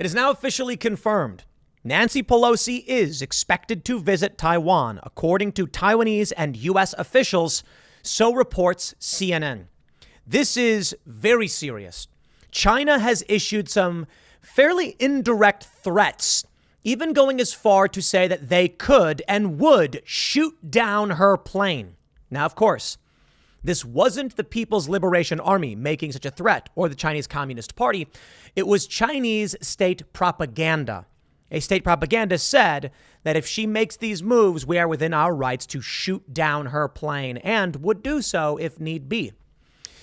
It is now officially confirmed. Nancy Pelosi is expected to visit Taiwan, according to Taiwanese and U.S. officials, so reports CNN. This is very serious. China has issued some fairly indirect threats, even going as far to say that they could and would shoot down her plane. Now, of course, this wasn't the People's Liberation Army making such a threat or the Chinese Communist Party. It was Chinese state propaganda. A state propagandist said that if she makes these moves, we are within our rights to shoot down her plane and would do so if need be.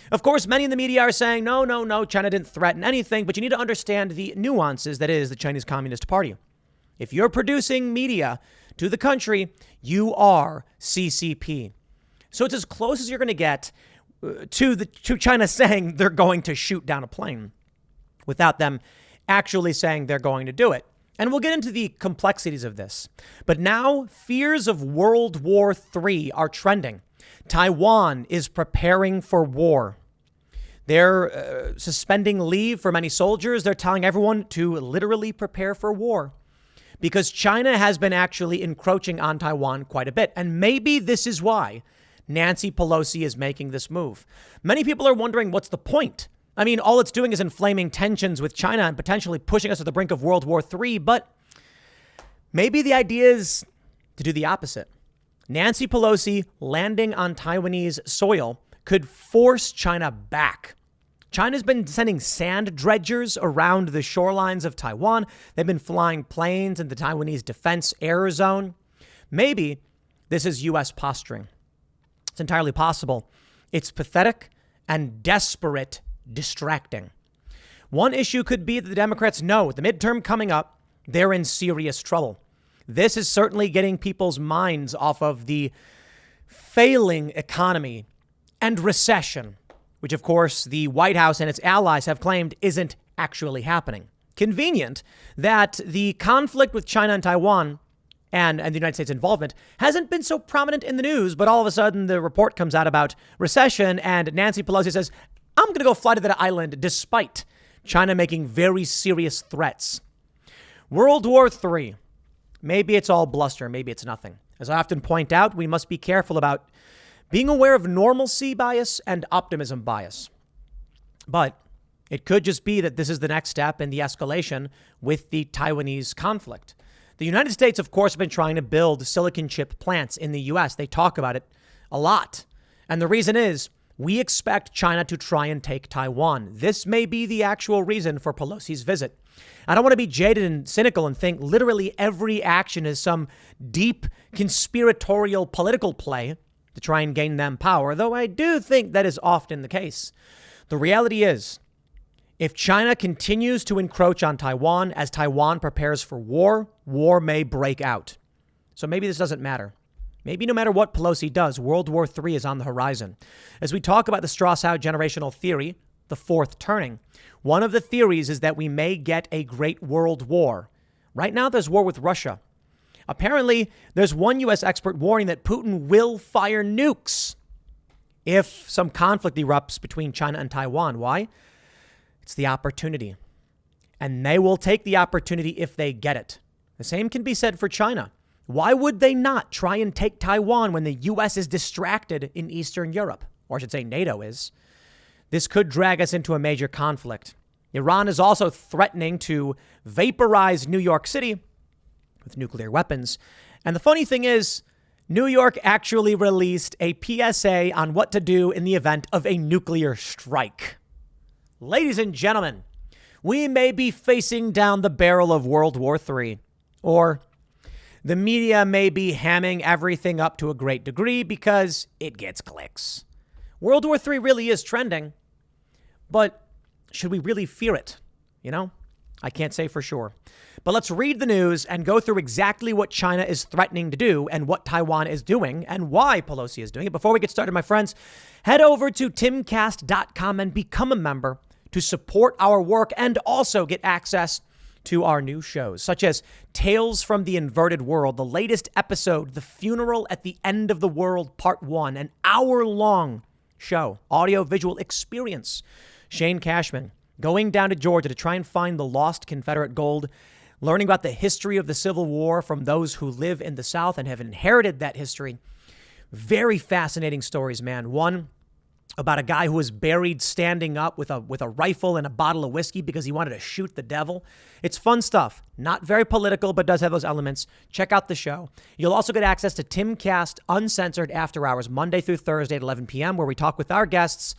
Of course, many in the media are saying, no, China didn't threaten anything, but you need to understand the nuances that is the Chinese Communist Party. If you're producing media to the country, you are CCP. So it's as close as you're going to get to China saying they're going to shoot down a plane without them actually saying they're going to do it. And we'll get into the complexities of this. But now fears of World War III are trending. Taiwan is preparing for war. They're suspending leave for many soldiers. They're telling everyone to literally prepare for war because China has been actually encroaching on Taiwan quite a bit. And maybe this is why Nancy Pelosi is making this move. Many people are wondering, what's the point? I mean, all it's doing is inflaming tensions with China and potentially pushing us to the brink of World War III. But maybe the idea is to do the opposite. Nancy Pelosi landing on Taiwanese soil could force China back. China's been sending sand dredgers around the shorelines of Taiwan. They've been flying planes in the Taiwanese defense air zone. Maybe this is U.S. posturing. It's entirely possible. It's pathetic and desperate distracting. One issue could be that the Democrats know with the midterm coming up, they're in serious trouble. This is certainly getting people's minds off of the failing economy and recession, which, of course, the White House and its allies have claimed isn't actually happening. Convenient that the conflict with China and Taiwan and the United States involvement hasn't been so prominent in the news, but all of a sudden the report comes out about recession and Nancy Pelosi says, I'm going to go fly to that island despite China making very serious threats. World War III. Maybe it's all bluster. Maybe it's nothing. As I often point out, we must be careful about being aware of normalcy bias and optimism bias. But it could just be that this is the next step in the escalation with the Taiwanese conflict. The United States, of course, have been trying to build silicon chip plants in the U.S. They talk about it a lot. And the reason is we expect China to try and take Taiwan. This may be the actual reason for Pelosi's visit. I don't want to be jaded and cynical and think literally every action is some deep conspiratorial political play to try and gain them power, though I do think that is often the case. The reality is, if China continues to encroach on Taiwan as Taiwan prepares for war, war may break out. So maybe this doesn't matter. Maybe no matter what Pelosi does, World War III is on the horizon. As we talk about the Strauss-Howe generational theory, the fourth turning, one of the theories is that we may get a great world war. Right now, there's war with Russia. Apparently, there's one U.S. expert warning that Putin will fire nukes if some conflict erupts between China and Taiwan. Why? It's the opportunity. And they will take the opportunity if they get it. The same can be said for China. Why would they not try and take Taiwan when the U.S. is distracted in Eastern Europe? Or I should say NATO is. This could drag us into a major conflict. Iran is also threatening to vaporize New York City with nuclear weapons. And the funny thing is, New York actually released a PSA on what to do in the event of a nuclear strike. Ladies and gentlemen, we may be facing down the barrel of World War III, or the media may be hamming everything up to a great degree because it gets clicks. World War III really is trending, but should we really fear it? You know, I can't say for sure. But let's read the news and go through exactly what China is threatening to do and what Taiwan is doing and why Pelosi is doing it. Before we get started, my friends, head over to timcast.com and become a member to support our work and also get access to our new shows, such as Tales from the Inverted World, the latest episode, The Funeral at the End of the World, Part 1, an hour-long show, audio-visual experience. Shane Cashman, going down to Georgia to try and find the lost Confederate gold, learning about the history of the Civil War from those who live in the South and have inherited that history. Very fascinating stories, man. One about a guy who was buried standing up with a rifle and a bottle of whiskey because he wanted to shoot the devil. It's fun stuff. Not very political, but does have those elements. Check out the show. You'll also get access to Timcast Uncensored After Hours, Monday through Thursday at 11 p.m., where we talk with our guests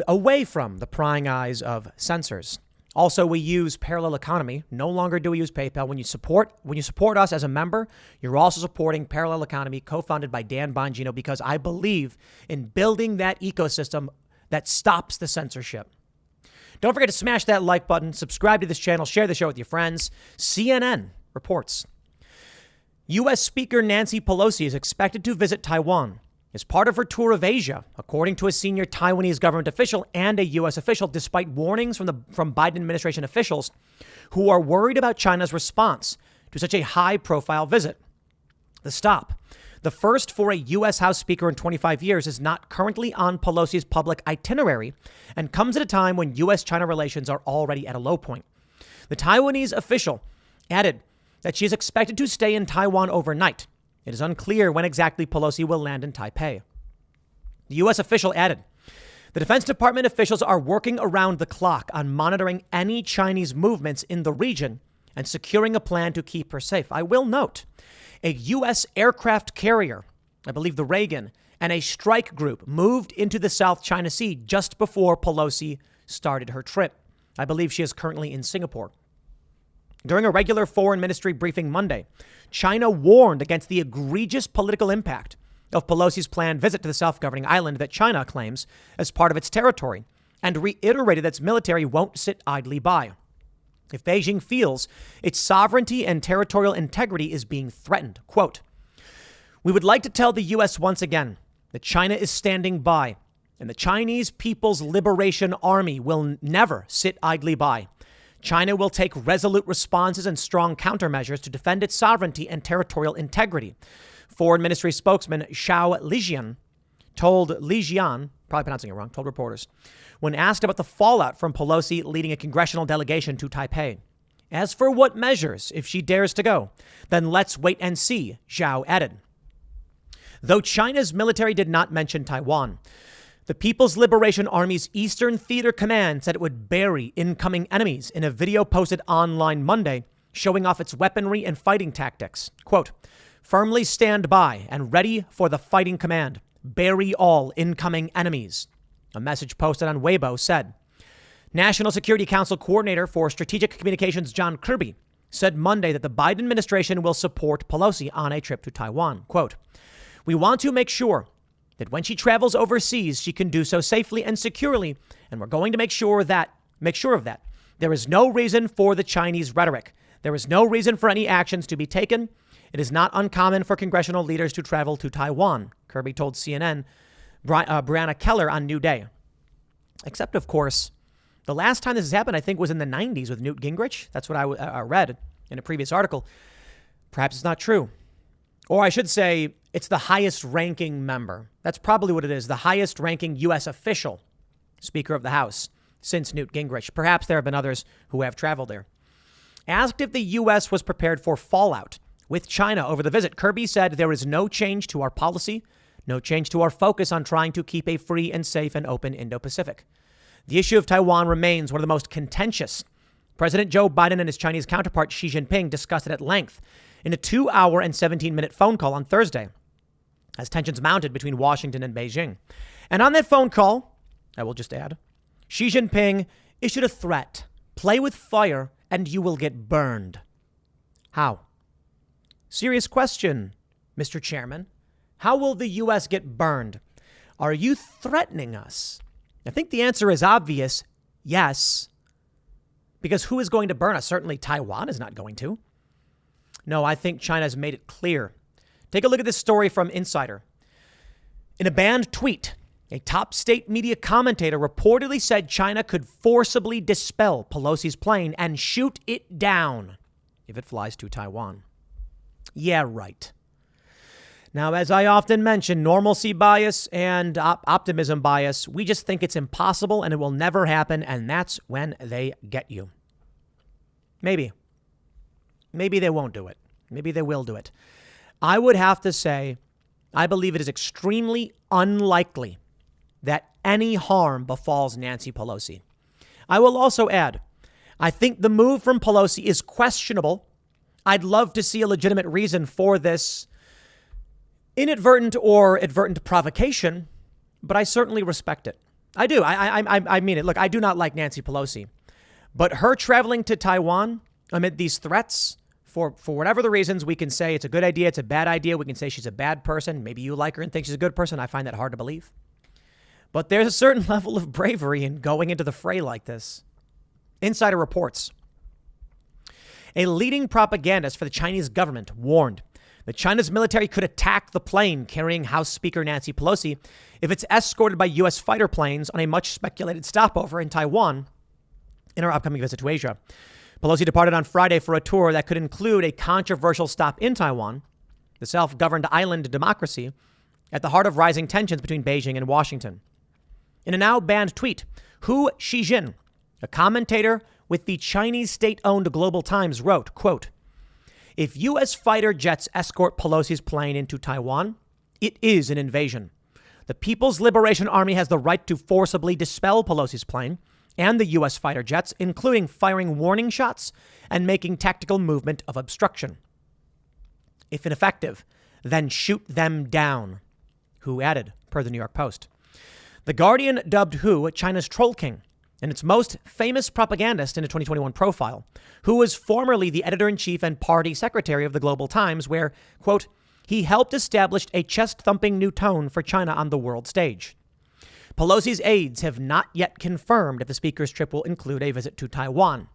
away from the prying eyes of censors. Also, we use Parallel Economy. No longer do we use PayPal. When you support us as a member, you're also supporting Parallel Economy, co-founded by Dan Bongino, because I believe in building that ecosystem that stops the censorship. Don't forget to smash that like button, subscribe to this channel, share the show with your friends. CNN reports U.S. Speaker Nancy Pelosi is expected to visit Taiwan as part of her tour of Asia, according to a senior Taiwanese government official and a U.S. official, despite warnings from Biden administration officials who are worried about China's response to such a high-profile visit. The stop, the first for a U.S. House Speaker in 25 years, is not currently on Pelosi's public itinerary and comes at a time when U.S.-China relations are already at a low point. The Taiwanese official added that she is expected to stay in Taiwan overnight. It is unclear when exactly Pelosi will land in Taipei. The U.S. official added, the Defense Department officials are working around the clock on monitoring any Chinese movements in the region and securing a plan to keep her safe. I will note, a U.S. aircraft carrier, I believe the Reagan, and a strike group moved into the South China Sea just before Pelosi started her trip. I believe she is currently in Singapore. During a regular foreign ministry briefing Monday, China warned against the egregious political impact of Pelosi's planned visit to the self-governing island that China claims as part of its territory, and reiterated that its military won't sit idly by if Beijing feels its sovereignty and territorial integrity is being threatened. Quote, we would like to tell the U.S. once again that China is standing by, and the Chinese People's Liberation Army will never sit idly by. China will take resolute responses and strong countermeasures to defend its sovereignty and territorial integrity. Foreign Ministry spokesman Xiao Lijian told reporters, when asked about the fallout from Pelosi leading a congressional delegation to Taipei. As for what measures, if she dares to go, then let's wait and see, Xiao added. Though China's military did not mention Taiwan, the People's Liberation Army's Eastern Theater Command said it would bury incoming enemies in a video posted online Monday, showing off its weaponry and fighting tactics. Quote, firmly stand by and ready for the fighting command. Bury all incoming enemies. A message posted on Weibo said. National Security Council Coordinator for Strategic Communications John Kirby said Monday that the Biden administration will support Pelosi on a trip to Taiwan. Quote, we want to make sure that when she travels overseas, she can do so safely and securely, and we're going to make sure of that. There is no reason for the Chinese rhetoric. There is no reason for any actions to be taken. It is not uncommon for congressional leaders to travel to Taiwan, Kirby told CNN, Brianna Keller on New Day. Except, of course, the last time this has happened, I think, was in the 90s with Newt Gingrich. That's what I read in a previous article. Perhaps it's not true. Or I should say, it's the highest ranking member. That's probably what it is. The highest ranking U.S. official, Speaker of the House, since Newt Gingrich. Perhaps there have been others who have traveled there. Asked if the U.S. was prepared for fallout with China over the visit, Kirby said there is no change to our policy, no change to our focus on trying to keep a free and safe and open Indo-Pacific. The issue of Taiwan remains one of the most contentious. President Joe Biden and his Chinese counterpart Xi Jinping discussed it at length in a 2-hour and 17-minute phone call on Thursday, as tensions mounted between Washington and Beijing. And on that phone call, I will just add, Xi Jinping issued a threat. Play with fire and you will get burned. How? Serious question, Mr. Chairman. How will the U.S. get burned? Are you threatening us? I think the answer is obvious. Yes. Because who is going to burn us? Certainly Taiwan is not going to. No, I think China has made it clear. Take a look at this story from Insider. In a banned tweet, a top state media commentator reportedly said China could forcibly dispel Pelosi's plane and shoot it down if it flies to Taiwan. Yeah, right. Now, as I often mention, normalcy bias and optimism bias, we just think it's impossible and it will never happen, and that's when they get you. Maybe. Maybe they won't do it. Maybe they will do it. I would have to say, I believe it is extremely unlikely that any harm befalls Nancy Pelosi. I will also add, I think the move from Pelosi is questionable. I'd love to see a legitimate reason for this inadvertent or advertent provocation, but I certainly respect it. I do. I mean it. Look, I do not like Nancy Pelosi, but her traveling to Taiwan amid these threats, for whatever the reasons, we can say it's a good idea, it's a bad idea. We can say she's a bad person. Maybe you like her and think she's a good person. I find that hard to believe. But there's a certain level of bravery in going into the fray like this. Insider reports. A leading propagandist for the Chinese government warned that China's military could attack the plane carrying House Speaker Nancy Pelosi if it's escorted by U.S. fighter planes on a much speculated stopover in Taiwan in her upcoming visit to Asia. Pelosi departed on Friday for a tour that could include a controversial stop in Taiwan, the self-governed island democracy, at the heart of rising tensions between Beijing and Washington. In a now banned tweet, Hu Xijin, a commentator with the Chinese state-owned Global Times, wrote, quote, "If U.S. fighter jets escort Pelosi's plane into Taiwan, it is an invasion. The People's Liberation Army has the right to forcibly dispel Pelosi's plane and the U.S. fighter jets, including firing warning shots and making tactical movement of obstruction. If ineffective, then shoot them down," Hu added, per the New York Post. The Guardian dubbed Hu China's troll king and its most famous propagandist in a 2021 profile, who was formerly the editor-in-chief and party secretary of the Global Times, where, quote, "he helped establish a chest-thumping new tone for China on the world stage." Pelosi's aides have not yet confirmed if the speaker's trip will include a visit to Taiwan.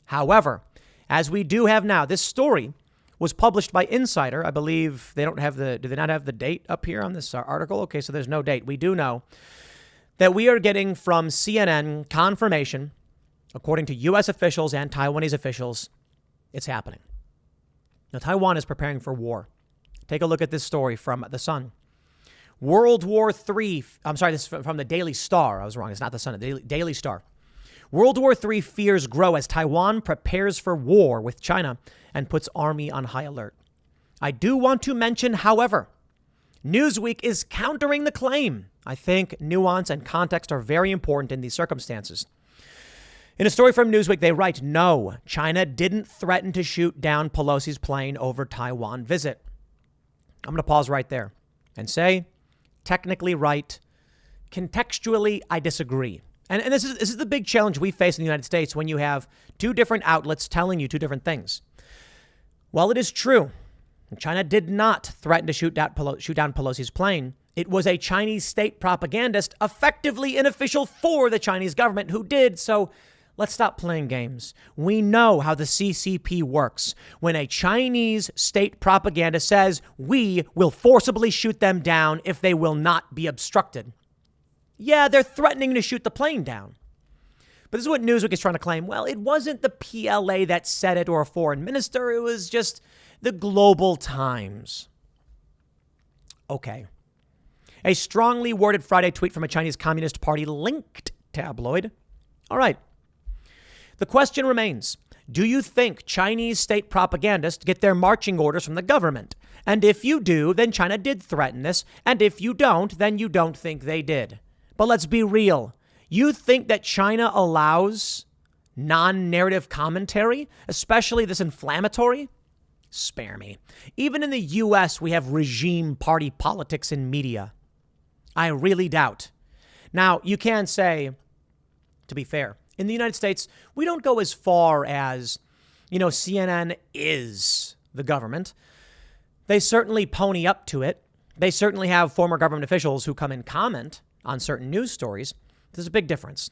However, as we do have now, this story was published by Insider. I believe do they not have the date up here on this article? Okay, so there's no date. We do know that we are getting from CNN confirmation, according to U.S. officials and Taiwanese officials, it's happening. Now, Taiwan is preparing for war. Take a look at this story from The Sun. World War III, this is from the Daily Star. I was wrong. It's not The Sun, the Daily Star. World War III fears grow as Taiwan prepares for war with China and puts army on high alert. I do want to mention, however, Newsweek is countering the claim. I think nuance and context are very important in these circumstances. In a story from Newsweek, they write, "No, China didn't threaten to shoot down Pelosi's plane over Taiwan visit." I'm going to pause right there and say, technically right. Contextually, I disagree. And this is the big challenge we face in the United States when you have two different outlets telling you two different things. While it is true, China did not threaten to shoot down Pelosi's plane, it was a Chinese state propagandist, effectively an official for the Chinese government, who did. So let's stop playing games. We know how the CCP works. When a Chinese state propaganda says, we will forcibly shoot them down if they will not be obstructed. Yeah, they're threatening to shoot the plane down. But this is what Newsweek is trying to claim. Well, it wasn't the PLA that said it or a foreign minister. It was just the Global Times. Okay. A strongly worded Friday tweet from a Chinese Communist Party linked tabloid. All right. The question remains, do you think Chinese state propagandists get their marching orders from the government? And if you do, then China did threaten this. And if you don't, then you don't think they did. But let's be real. You think that China allows non-narrative commentary, especially this inflammatory? Spare me. Even in the U.S., we have regime party politics in media. I really doubt. Now, you can say, to be fair, in the United States, we don't go as far as, CNN is the government. They certainly pony up to it. They certainly have former government officials who come and comment on certain news stories. There's a big difference.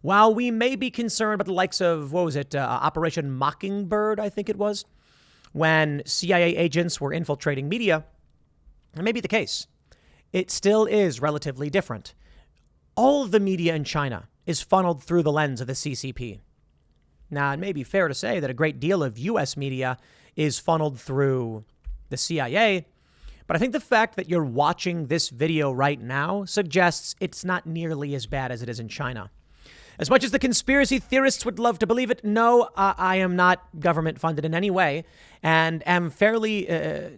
While we may be concerned about the likes of, Operation Mockingbird, I think it was, when CIA agents were infiltrating media, it may be the case. It still is relatively different. All of the media in China is funneled through the lens of the CCP. Now, it may be fair to say that a great deal of U.S. media is funneled through the CIA, But I think the fact that you're watching this video right now suggests it's not nearly as bad as it is in China. As much as the conspiracy theorists would love to believe it, no, I am not government funded in any way and am fairly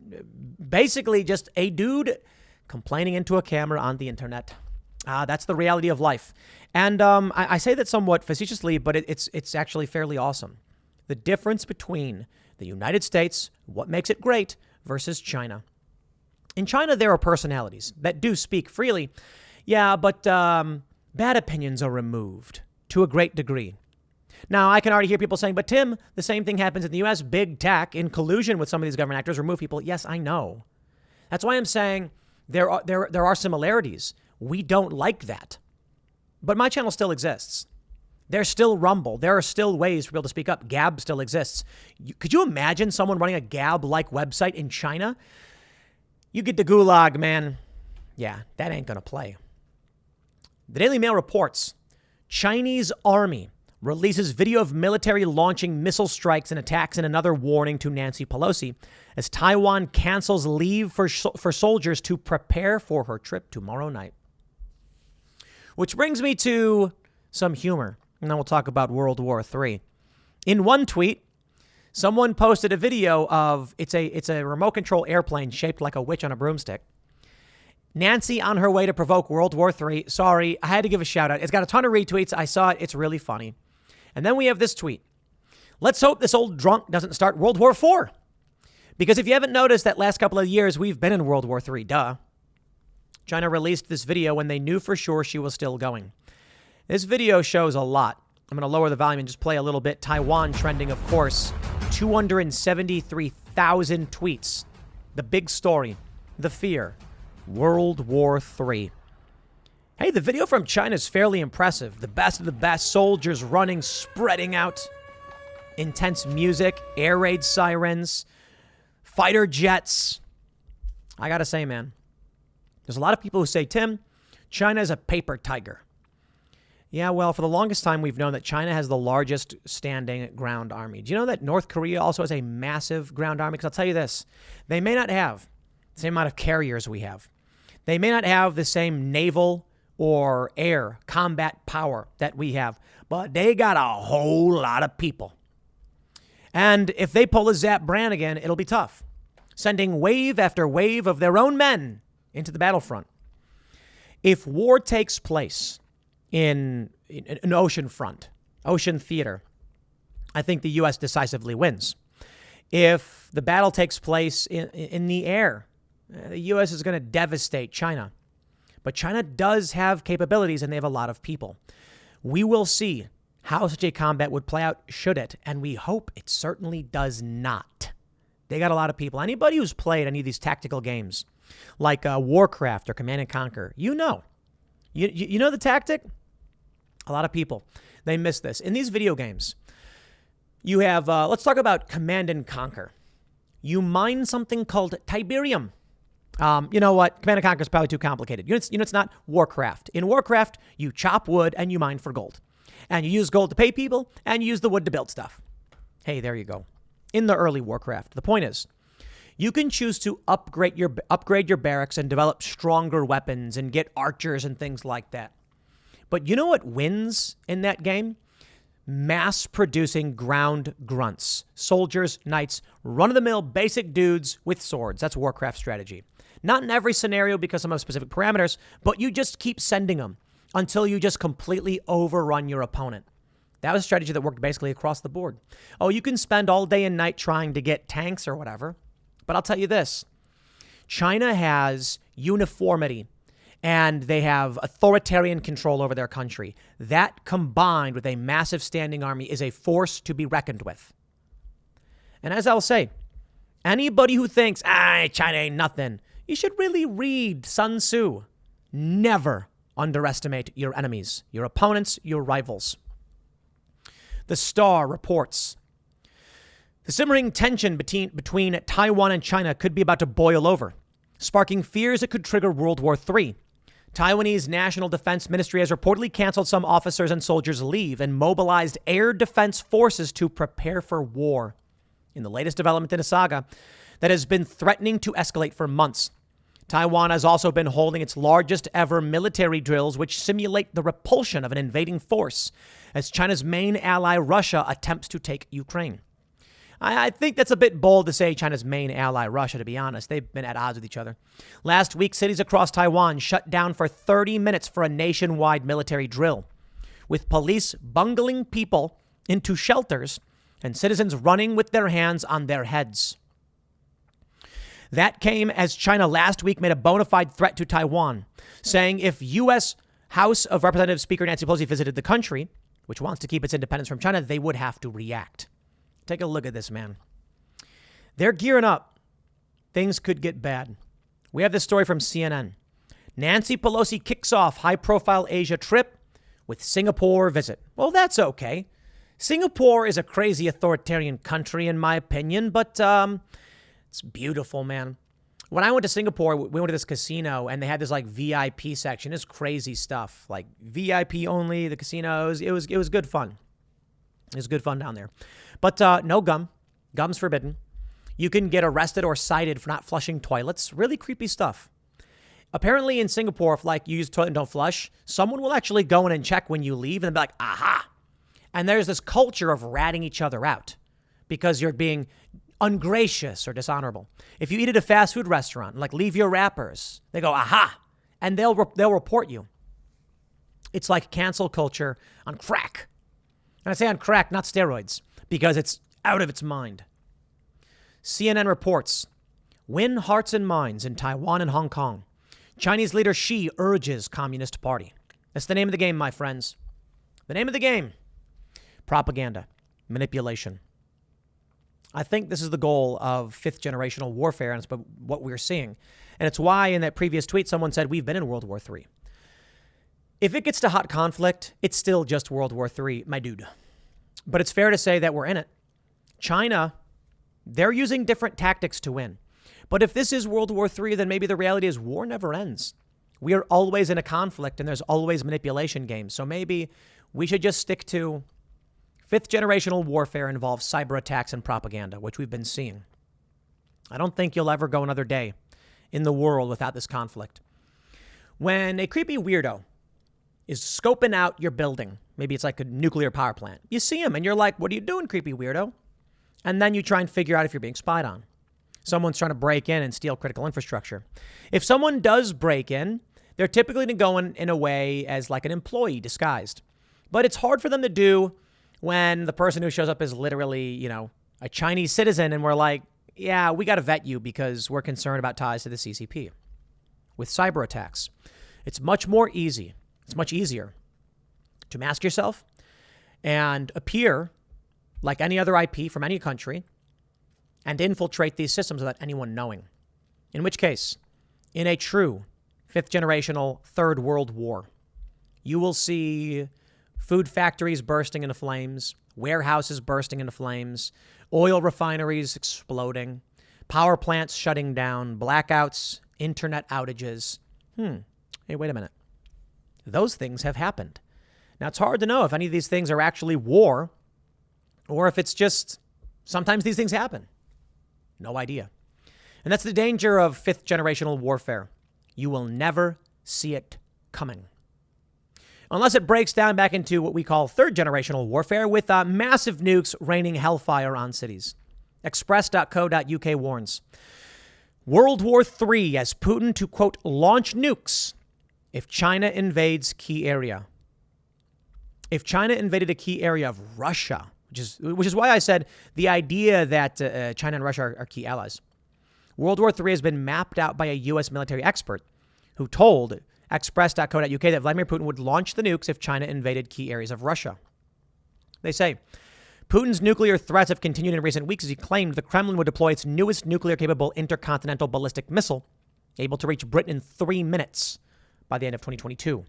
basically just a dude complaining into a camera on the internet. That's the reality of life. And I say that somewhat facetiously, but it's actually fairly awesome. The difference between the United States, what makes it great, versus China. In China, there are personalities that do speak freely. Yeah, but bad opinions are removed to a great degree. Now, I can already hear people saying, but Tim, the same thing happens in the U.S. Big tech, in collusion with some of these government actors, remove people. Yes, I know. That's why I'm saying there are similarities. We don't like that. But my channel still exists. There's still Rumble. There are still ways for people to speak up. Gab still exists. Could you imagine someone running a Gab-like website in China? You get the gulag, man. Yeah, that ain't going to play. The Daily Mail reports Chinese army releases video of military launching missile strikes and attacks in another warning to Nancy Pelosi as Taiwan cancels leave for soldiers to prepare for her trip tomorrow night. Which brings me to some humor, and then we'll talk about World War III. In one tweet, someone posted a video of it's a remote control airplane shaped like a witch on a broomstick. Nancy on her way to provoke World War III. Sorry, I had to give a shout out. It's got a ton of retweets. I saw it. It's really funny. And then we have this tweet. Let's hope this old drunk doesn't start World War IV. Because if you haven't noticed, that last couple of years, we've been in World War III. Duh. China released this video when they knew for sure she was still going. This video shows a lot. I'm going to lower the volume and just play a little bit. Taiwan trending, of course. 273,000 tweets. The big story. The fear. World War III. Hey, the video from China is fairly impressive. The best of the best, soldiers running, spreading out. Intense music, air raid sirens, fighter jets. I gotta say, man, there's a lot of people who say, Tim, China is a paper tiger. Yeah, well, for the longest time, we've known that China has the largest standing ground army. Do you know that North Korea also has a massive ground army? Because I'll tell you this, they may not have the same amount of carriers we have. They may not have the same naval or air combat power that we have, but they got a whole lot of people. And if they pull a Zap Brand again, it'll be tough. Sending wave after wave of their own men into the battlefront. If war takes place in an ocean front, ocean theater, I think the U.S. decisively wins. If the battle takes place in the air, the U.S. is going to devastate China. But China does have capabilities, and they have a lot of people. We will see how such a combat would play out, should it, and we hope it certainly does not. They got a lot of people. Anybody who's played any of these tactical games, like Warcraft or Command and Conquer, you know. You know the tactic? A lot of people, they miss this. In these video games, you have, let's talk about Command and Conquer. You mine something called Tiberium. You know what? Command & Conquer is probably too complicated. You know, it's not Warcraft. In Warcraft, you chop wood and you mine for gold. And you use gold to pay people and you use the wood to build stuff. Hey, there you go. In the early Warcraft, the point is, you can choose to upgrade your barracks and develop stronger weapons and get archers and things like that. But you know what wins in that game? Mass-producing ground grunts. Soldiers, knights, run-of-the-mill basic dudes with swords. That's Warcraft strategy. Not in every scenario because some have specific parameters, but you just keep sending them until you just completely overrun your opponent. That was a strategy that worked basically across the board. Oh, you can spend all day and night trying to get tanks or whatever, but I'll tell you this. China has uniformity, and they have authoritarian control over their country. That, combined with a massive standing army, is a force to be reckoned with. And as I'll say, anybody who thinks, China ain't nothing, you should really read Sun Tzu. Never underestimate your enemies, your opponents, your rivals. The Star reports, the simmering tension between Taiwan and China could be about to boil over, sparking fears it could trigger World War III. Taiwanese National Defense Ministry has reportedly canceled some officers' and soldiers' leave and mobilized air defense forces to prepare for war. In the latest development in a saga that has been threatening to escalate for months, Taiwan has also been holding its largest ever military drills, which simulate the repulsion of an invading force as China's main ally, Russia, attempts to take Ukraine. I think that's a bit bold to say China's main ally, Russia, to be honest. They've been at odds with each other. Last week, cities across Taiwan shut down for 30 minutes for a nationwide military drill, with police bungling people into shelters and citizens running with their hands on their heads. That came as China last week made a bona fide threat to Taiwan, saying if U.S. House of Representatives Speaker Nancy Pelosi visited the country, which wants to keep its independence from China, they would have to react. Take a look at this, man. They're gearing up. Things could get bad. We have this story from CNN. Nancy Pelosi kicks off high-profile Asia trip with Singapore visit. Well, that's okay. Singapore is a crazy authoritarian country, in my opinion, but it's beautiful, man. When I went to Singapore, we went to this casino, and they had this, like, VIP section. It's crazy stuff. Like, VIP only, the casinos. It was good fun. It was good fun down there. But no gum. Gum's forbidden. You can get arrested or cited for not flushing toilets. Really creepy stuff. Apparently in Singapore, if like you use the toilet and don't flush, someone will actually go in and check when you leave and be like, aha. And there's this culture of ratting each other out because you're being ungracious or dishonorable. If you eat at a fast food restaurant, like leave your wrappers, they go, aha. And they'll report you. It's like cancel culture on crack. And I say on crack, not steroids, because it's out of its mind. CNN reports, win hearts and minds in Taiwan and Hong Kong. Chinese leader Xi urges Communist Party. That's the name of the game, my friends. The name of the game. Propaganda. Manipulation. I think this is the goal of fifth generational warfare, and it's what we're seeing. And it's why in that previous tweet, someone said we've been in World War III. If it gets to hot conflict, it's still just World War III, my dude. But it's fair to say that we're in it. China, they're using different tactics to win. But if this is World War III, then maybe the reality is war never ends. We are always in a conflict, and there's always manipulation games. So maybe we should just stick to fifth generational warfare involves cyber attacks and propaganda, which we've been seeing. I don't think you'll ever go another day in the world without this conflict. When a creepy weirdo is scoping out your building, maybe it's like a nuclear power plant, you see him and you're like, what are you doing, creepy weirdo? And then you try and figure out if you're being spied on. Someone's trying to break in and steal critical infrastructure. If someone does break in, they're typically going to go in a way as like an employee disguised. But it's hard for them to do when the person who shows up is literally, a Chinese citizen. And we're like, yeah, we got to vet you because we're concerned about ties to the CCP. With cyber attacks, it's much easier to mask yourself and appear like any other IP from any country and infiltrate these systems without anyone knowing. In which case, in a true fifth generational third world war, you will see food factories bursting into flames, warehouses bursting into flames, oil refineries exploding, power plants shutting down, blackouts, internet outages. Hey, wait a minute. Those things have happened. Now, it's hard to know if any of these things are actually war or if it's just sometimes these things happen. No idea. And that's the danger of fifth generational warfare. You will never see it coming. Unless it breaks down back into what we call third generational warfare with massive nukes raining hellfire on cities. Express.co.uk warns. World War III as Putin to, quote, launch nukes if China invades key area. If China invaded a key area of Russia, which is why I said the idea that China and Russia are key allies. World War III has been mapped out by a U.S. military expert who told Express.co.uk that Vladimir Putin would launch the nukes if China invaded key areas of Russia. They say, Putin's nuclear threats have continued in recent weeks as he claimed the Kremlin would deploy its newest nuclear-capable intercontinental ballistic missile, able to reach Britain in 3 minutes by the end of 2022.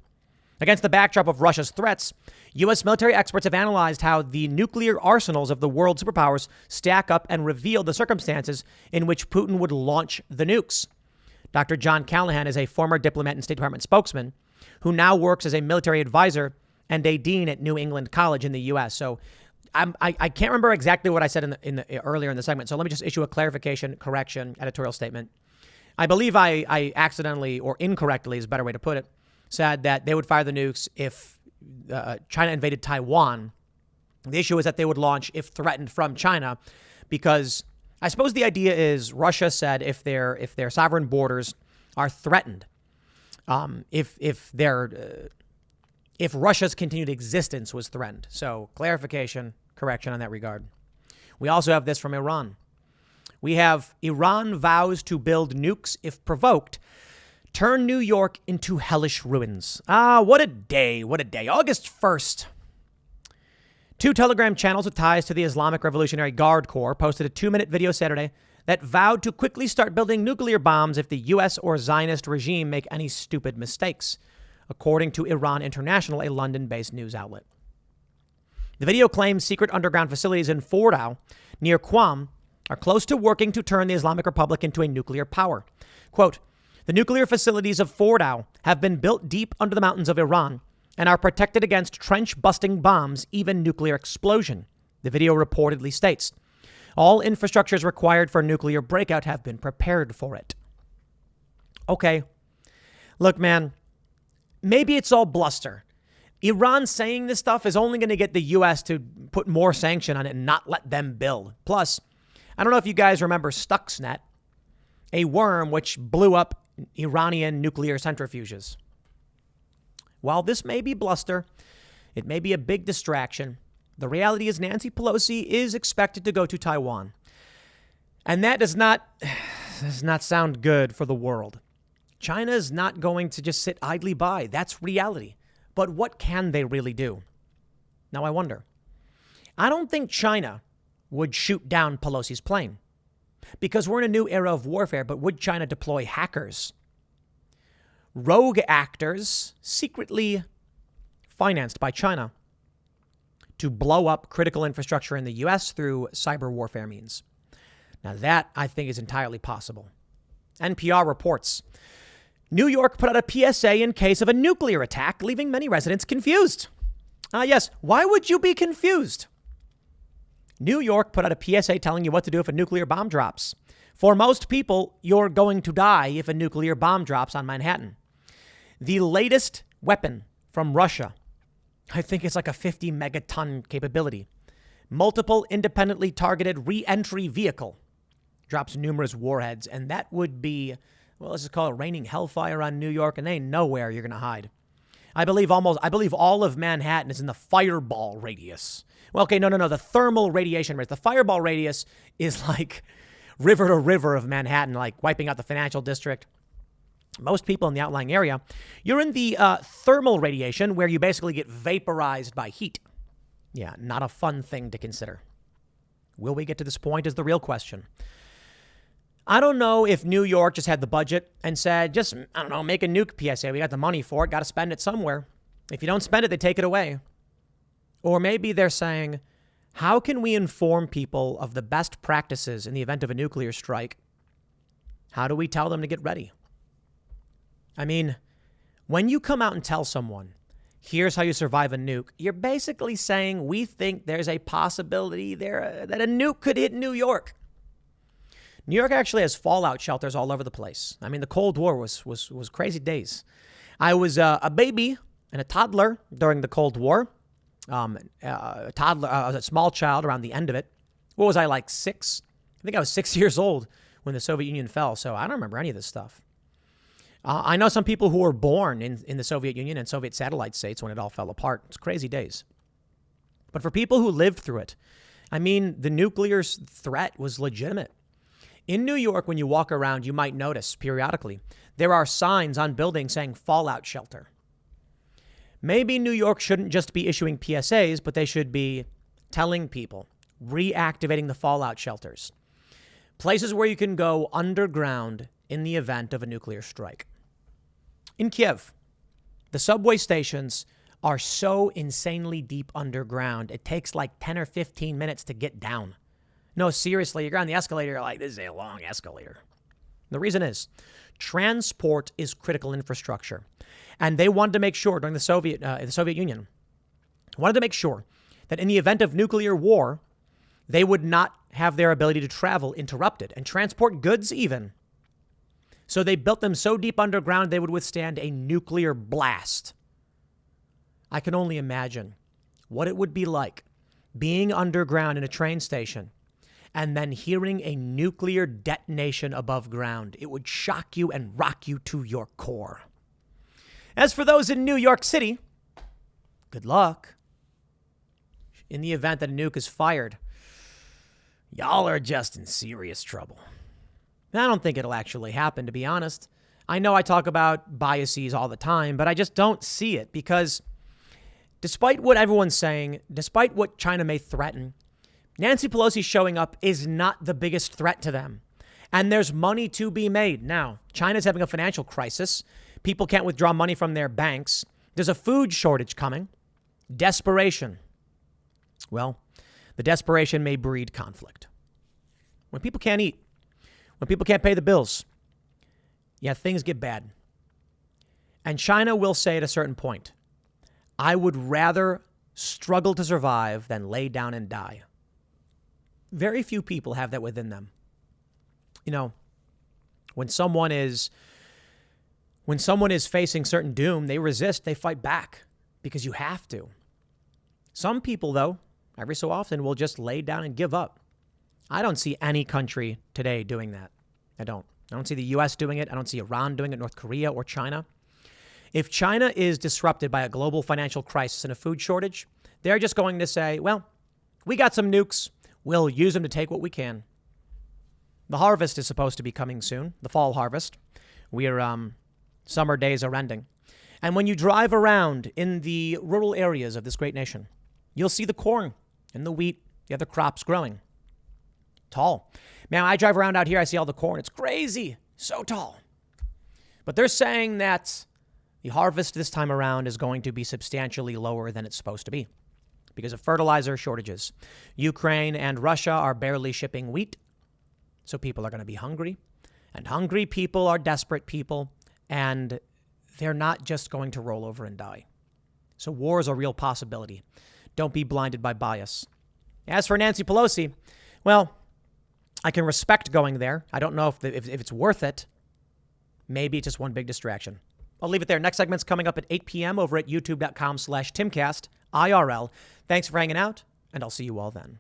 Against the backdrop of Russia's threats, U.S. military experts have analyzed how the nuclear arsenals of the world superpowers stack up and reveal the circumstances in which Putin would launch the nukes. Dr. John Callahan is a former diplomat and State Department spokesman who now works as a military advisor and a dean at New England College in the U.S. So I can't remember exactly what I said in the earlier in the segment. So let me just issue a clarification, correction, editorial statement. I believe I accidentally or incorrectly is a better way to put it, said that they would fire the nukes if China invaded Taiwan. The issue is that they would launch if threatened from China, because I suppose the idea is Russia said if their sovereign borders are threatened, if Russia's continued existence was threatened. So clarification, correction on that regard. We also have this from Iran. We have Iran vows to build nukes if provoked, turn New York into hellish ruins. What a day. What a day. August 1st. 2 Telegram channels with ties to the Islamic Revolutionary Guard Corps posted a 2-minute video Saturday that vowed to quickly start building nuclear bombs if the U.S. or Zionist regime make any stupid mistakes, according to Iran International, a London-based news outlet. The video claims secret underground facilities in Fordow, near Qom, are close to working to turn the Islamic Republic into a nuclear power. Quote, the nuclear facilities of Fordow have been built deep under the mountains of Iran and are protected against trench-busting bombs, even nuclear explosion, the video reportedly states. All infrastructures required for nuclear breakout have been prepared for it. Okay. Look, man, maybe it's all bluster. Iran saying this stuff is only going to get the U.S. to put more sanction on it and not let them build. Plus, I don't know if you guys remember Stuxnet, a worm which blew up Iranian nuclear centrifuges. While this may be bluster, it may be a big distraction. The reality is Nancy Pelosi is expected to go to Taiwan. And that does not sound good for the world. China is not going to just sit idly by. That's reality. But what can they really do? Now, I wonder. I don't think China would shoot down Pelosi's plane because we're in a new era of warfare, but would China deploy hackers? Rogue actors secretly financed by China to blow up critical infrastructure in the U.S. through cyber warfare means. Now that, I think, is entirely possible. NPR reports, New York put out a PSA in case of a nuclear attack, leaving many residents confused. Yes, why would you be confused? New York put out a PSA telling you what to do if a nuclear bomb drops. For most people, you're going to die if a nuclear bomb drops on Manhattan. The latest weapon from Russia, I think it's like a 50 megaton capability. Multiple independently targeted re-entry vehicle drops numerous warheads, and that would be, well, let's just call it raining hellfire on New York, and there ain't nowhere you're going to hide. I believe all of Manhattan is in the fireball radius. Well, okay, no, the thermal radiation radius. The fireball radius is like river to river of Manhattan, like wiping out the financial district. Most people in the outlying area, you're in the thermal radiation where you basically get vaporized by heat. Yeah, not a fun thing to consider. Will we get to this point is the real question. I don't know if New York just had the budget and said, just, I don't know, make a nuke PSA. We got the money for it. Got to spend it somewhere. If you don't spend it, they take it away. Or maybe they're saying, how can we inform people of the best practices in the event of a nuclear strike? How do we tell them to get ready? I mean, when you come out and tell someone, here's how you survive a nuke, you're basically saying we think there's a possibility there that a nuke could hit New York. New York actually has fallout shelters all over the place. I mean, the Cold War was crazy days. I was a baby and a toddler during the Cold War. A toddler, I was a small child around the end of it. What was I, like 6? I think I was 6 years old when the Soviet Union fell, so I don't remember any of this stuff. I know some people who were born in the Soviet Union and Soviet satellite states when it all fell apart. It's crazy days. But for people who lived through it, I mean, the nuclear threat was legitimate. In New York, when you walk around, you might notice periodically there are signs on buildings saying fallout shelter. Maybe New York shouldn't just be issuing PSAs, but they should be telling people, reactivating the fallout shelters. Places where you can go underground in the event of a nuclear strike. In Kiev, the subway stations are so insanely deep underground, it takes like 10 or 15 minutes to get down. No, seriously, you're on the escalator, you're like, this is a long escalator. The reason is, transport is critical infrastructure. And they wanted to make sure during the Soviet Union, wanted to make sure that in the event of nuclear war, they would not have their ability to travel interrupted and transport goods even. So they built them so deep underground they would withstand a nuclear blast. I can only imagine what it would be like being underground in a train station and then hearing a nuclear detonation above ground. It would shock you and rock you to your core. As for those in New York City, good luck. In the event that a nuke is fired, y'all are just in serious trouble. I don't think it'll actually happen, to be honest. I know I talk about biases all the time, but I just don't see it because despite what everyone's saying, despite what China may threaten, Nancy Pelosi showing up is not the biggest threat to them. And there's money to be made. Now, China's having a financial crisis. People can't withdraw money from their banks. There's a food shortage coming. Desperation. Well, the desperation may breed conflict. When people can't eat, when people can't pay the bills, yeah, things get bad. And China will say at a certain point, I would rather struggle to survive than lay down and die. Very few people have that within them. You know, when someone is facing certain doom, they resist, they fight back because you have to. Some people, though, every so often will just lay down and give up. I don't see any country today doing that. I don't see the U.S. doing it. I don't see Iran doing it, North Korea or China. If China is disrupted by a global financial crisis and a food shortage, they're just going to say, well, we got some nukes. We'll use them to take what we can. The harvest is supposed to be coming soon, the fall harvest. Summer days are ending. And when you drive around in the rural areas of this great nation, you'll see the corn and the wheat, the other crops growing. Tall. Man, I drive around out here, I see all the corn. It's crazy. So tall. But they're saying that the harvest this time around is going to be substantially lower than it's supposed to be because of fertilizer shortages. Ukraine and Russia are barely shipping wheat, so people are going to be hungry. And hungry people are desperate people, and they're not just going to roll over and die. So war is a real possibility. Don't be blinded by bias. As for Nancy Pelosi, well, I can respect going there. I don't know if it's worth it. Maybe it's just one big distraction. I'll leave it there. Next segment's coming up at 8 p.m. over at youtube.com/TimCast, IRL. Thanks for hanging out, and I'll see you all then.